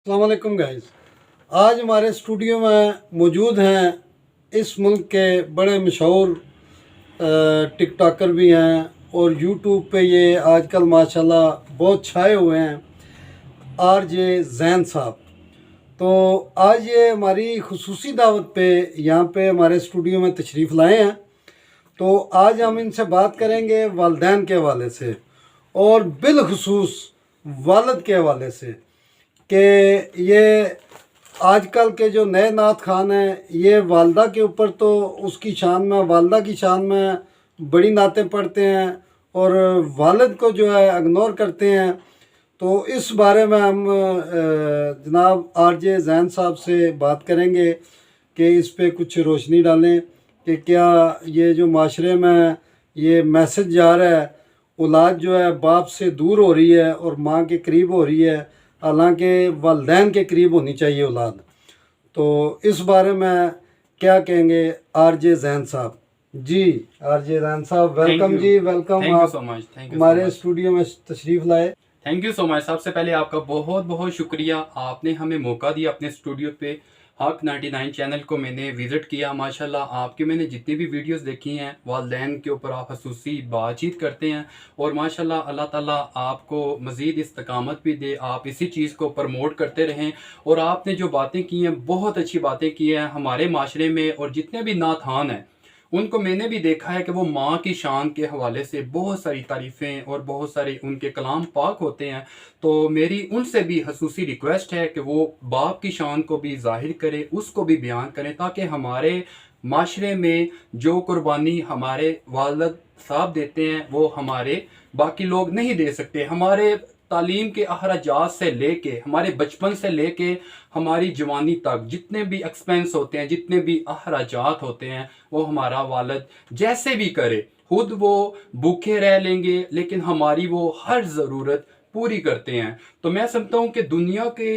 अस्सलाम वालेकुम गाइस। आज हमारे स्टूडियो में मौजूद हैं इस मुल्क के बड़े मशहूर टिकटॉकर भी हैं और यूट्यूब पे ये आजकल माशाल्लाह बहुत छाए हुए हैं, आरजे ज़ैन साहब। तो आज ये हमारी खुसूसी दावत पे यहाँ पे हमारे स्टूडियो में तशरीफ़ लाए हैं। तो आज हम इनसे बात करेंगे वालिदैन के हवाले से और बिलखुसूस वालिद के हवाले से कि ये आजकल के जो नए नात खान हैं, ये वालदा के ऊपर तो उसकी शान में, वालदा की शान में बड़ी नातें पढ़ते हैं और वालिद को जो है इग्नोर करते हैं। तो इस बारे में हम जनाब आरजे ज़ैन साहब से बात करेंगे कि इस पे कुछ रोशनी डालें कि क्या ये जो माशरे में ये मैसेज जा रहा है, औलाद जो है बाप से दूर हो रही है और माँ के करीब हो रही है, हालांकि वालिदैन के करीब होनी चाहिए औलाद। तो इस बारे में क्या कहेंगे आरजे ज़ैन साहब? जी आरजे ज़ैन साहब, वेलकम जी, वेलकम। थैंक यू आप सो मच। थैंक यू हमारे स्टूडियो में तशरीफ़ लाए। Thank you so much. सबसे पहले आपका बहुत बहुत शुक्रिया, आपने हमें मौका दिया अपने स्टूडियो पे। हक 99 चैनल को मैंने विज़िट किया। माशाल्लाह आपके मैंने जितनी भी वीडियोस देखी हैं, वालिदैन के ऊपर आप खसूसी बातचीत करते हैं और माशाल्लाह अल्लाह ताला आपको मज़ीद इस्तकामत भी दे, आप इसी चीज़ को प्रमोट करते रहें। और आपने जो बातें की हैं, बहुत अच्छी बातें की हैं हमारे माशरे में। और जितने भी नाथान हैं उनको मैंने भी देखा है कि वो माँ की शान के हवाले से बहुत सारी तारीफ़ें और बहुत सारे उनके कलाम पाक होते हैं। तो मेरी उनसे भी खसूसी रिक्वेस्ट है कि वो बाप की शान को भी ज़ाहिर करें, उसको भी बयान करें, ताकि हमारे माशरे में जो कुर्बानी हमारे वालिद साहब देते हैं वो हमारे बाकी लोग नहीं दे सकते। हमारे तालीम के अखराजात से लेके, हमारे बचपन से लेके हमारी जवानी तक जितने भी एक्सपेंस होते हैं, जितने भी अखराजात होते हैं, वो हमारा वालिद जैसे भी करे, खुद वो भूखे रह लेंगे लेकिन हमारी वो हर ज़रूरत पूरी करते हैं। तो मैं समझता हूँ कि दुनिया के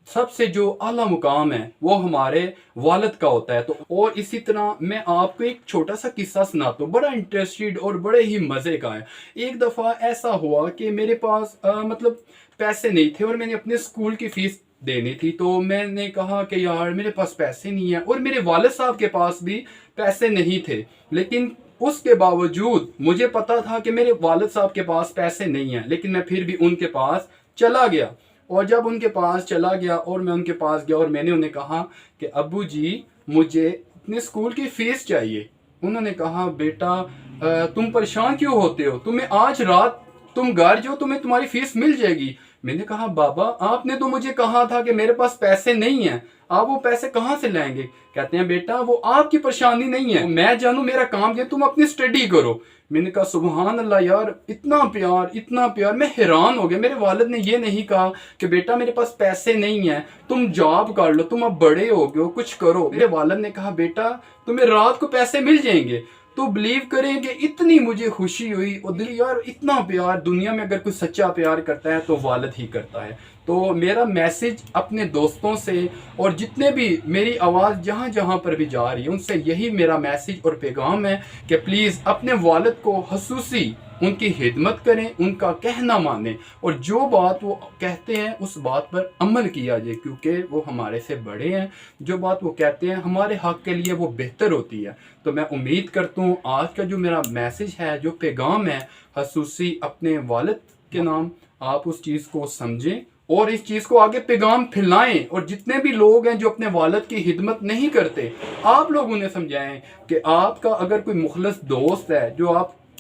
सबसे जो आला मुकाम है वो हमारे वालिद का होता है। तो और इसी तरह मैं आपको एक छोटा सा किस्सा सुनाता हूँ, बड़ा इंटरेस्टेड और बड़े ही मज़े का है। एक दफ़ा ऐसा हुआ कि मेरे पास मतलब पैसे नहीं थे और मैंने अपने स्कूल की फ़ीस देनी थी। तो मैंने कहा कि यार मेरे पास पैसे नहीं है, और मेरे वालिद साहब के पास भी पैसे नहीं थे। लेकिन उसके बावजूद मुझे पता था कि मेरे वालिद साहब के पास पैसे नहीं हैं, लेकिन मैं फिर भी उनके पास चला गया। और जब उनके पास चला गया और मैं उनके पास गया और मैंने उन्हें कहा कि अब्बू जी मुझे अपने स्कूल की फ़ीस चाहिए। उन्होंने कहा बेटा तुम परेशान क्यों होते हो, तुम्हें आज रात तुम घर जाओ, तुम्हें तुम्हारी फ़ीस मिल जाएगी। मैंने कहा बाबा आपने तो मुझे कहा था कि मेरे पास पैसे नहीं हैं, आप वो पैसे कहाँ से लाएंगे? कहते हैं बेटा वो आपकी परेशानी नहीं है, मैं जानू मेरा काम क्या, तुम अपनी स्टडी करो। मैंने कहा सुबहान अल्लाह यार, इतना प्यार इतना प्यार। मैं हैरान हो गया। मेरे वालिद ने ये नहीं कहा कि बेटा मेरे पास पैसे नहीं है, तुम जॉब कर लो, तुम अब बड़े हो गए हो, कुछ करो। मेरे वालिद ने कहा बेटा तुम्हें रात को पैसे मिल जाएंगे। तो बिलीव करें कि इतनी मुझे खुशी हुई। और दिल यार, इतना प्यार दुनिया में अगर कोई सच्चा प्यार करता है तो वालिद ही करता है। तो मेरा मैसेज अपने दोस्तों से और जितने भी मेरी आवाज़ जहाँ जहाँ पर भी जा रही है उनसे यही मेरा मैसेज और पैगाम है कि प्लीज़ अपने वालिद को खसूसी उनकी खिदमत करें, उनका कहना मानें और जो बात वो कहते हैं उस बात पर अमल किया जाए, क्योंकि वो हमारे से बड़े हैं। जो बात वो कहते हैं हमारे हक़ के लिए वो बेहतर होती है। तो मैं उम्मीद करता हूँ आज का जो मेरा मैसेज है, जो पैगाम है खसूसी अपने वालिद के नाम, आप उस चीज़ को समझें और इस चीज़ को आगे पैगाम फैलाएं। और जितने भी लोग हैं जो अपने वालिद की खिदमत नहीं करते, आप लोग उन्हें समझाएं कि आपका अगर कोई मुखलिस दोस्त है,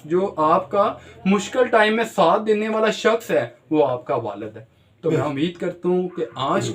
जो आपका मुश्किल टाइम में साथ देने वाला शख्स है, वो आपका वालिद है। तो मैं उम्मीद करता हूँ कि आज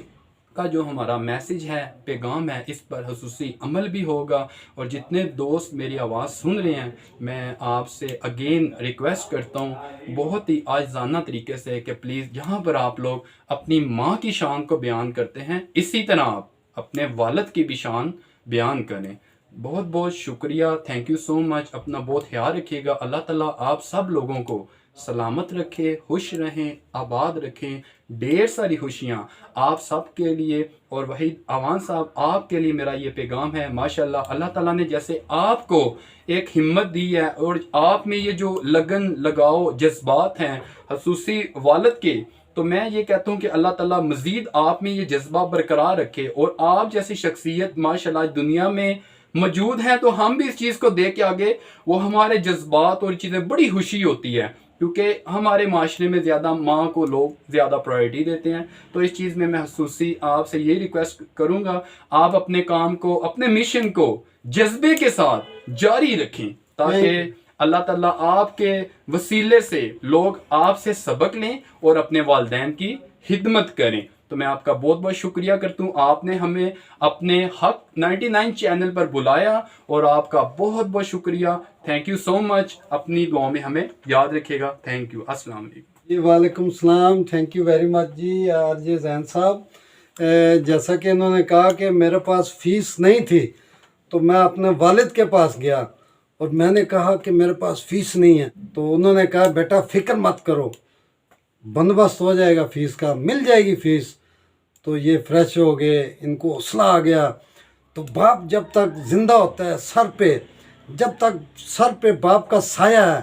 का जो हमारा मैसेज है, पैगाम है, इस पर खसूसी अमल भी होगा। और जितने दोस्त मेरी आवाज़ सुन रहे हैं, मैं आपसे अगेन रिक्वेस्ट करता हूँ बहुत ही आजाना तरीके से कि प्लीज़ जहाँ पर आप लोग अपनी माँ की शान को बयान करते हैं, इसी तरह आप अपने वालिद की भी शान बयान करें। बहुत बहुत शुक्रिया, थैंक यू सो मच। अपना बहुत ख्याल रखिएगा। अल्लाह ताला आप सब लोगों को सलामत रखे, खुश रहें, आबाद रखें। ढेर सारी खुशियाँ आप सब के लिए। और वहीद अवान साहब, आपके लिए मेरा ये पैगाम है। माशाल्लाह अल्लाह ताला ने जैसे आपको एक हिम्मत दी है और आप में ये जो लगन लगाओ जज्बात हैं खसूसी वालिद के, تو میں یہ کہتا ہوں کہ اللہ تعالیٰ مزید آپ میں یہ جذبہ برقرار رکھے، اور آپ جیسی شخصیت ماشاءاللہ دنیا میں موجود ہیں، تو ہم بھی اس چیز کو دیکھ کے آگے وہ ہمارے جذبات اور چیزیں بڑی خوشی ہوتی ہے، کیونکہ ہمارے معاشرے میں زیادہ ماں کو لوگ زیادہ پرائرٹی دیتے ہیں۔ تو اس چیز میں خصوصی آپ سے یہی ریکویسٹ کروں گا، آپ اپنے کام کو، اپنے مشن کو جذبے کے ساتھ جاری رکھیں، تاکہ اللہ تعالیٰ آپ کے وسیلے سے لوگ آپ سے سبق لیں اور اپنے والدین کی خدمت کریں۔ تو میں آپ کا بہت بہت شکریہ کرتا ہوں، آپ نے ہمیں اپنے حق 99 چینل پر بلایا، اور آپ کا بہت بہت شکریہ۔ تھینک یو سو مچ، اپنی دعاؤں میں ہمیں یاد رکھے گا۔ تھینک یو، السلام علیکم۔ جی وعلیکم السلام، تھینک یو ویری مچ جی آر جے زین صاحب۔ جیسا کہ انہوں نے کہا کہ میرے پاس فیس نہیں تھی، تو میں اپنے والد کے پاس گیا اور میں نے کہا کہ میرے پاس فیس نہیں ہے، تو انہوں نے کہا بیٹا فکر مت کرو، بندوبست ہو جائے گا فیس کا، مل جائے گی فیس۔ تو یہ فریش ہو گئے، ان کو حوصلہ آ گیا۔ تو باپ جب تک زندہ ہوتا ہے سر پہ، جب تک سر پہ باپ کا سایہ ہے،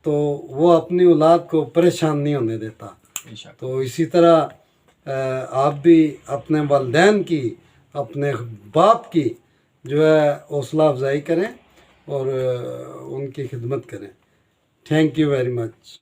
تو وہ اپنی اولاد کو پریشان نہیں ہونے دیتا۔ تو اسی طرح آپ بھی اپنے والدین کی، اپنے باپ کی جو ہے حوصلہ افزائی کریں اور ان کی خدمت کریں۔ Thank you very much.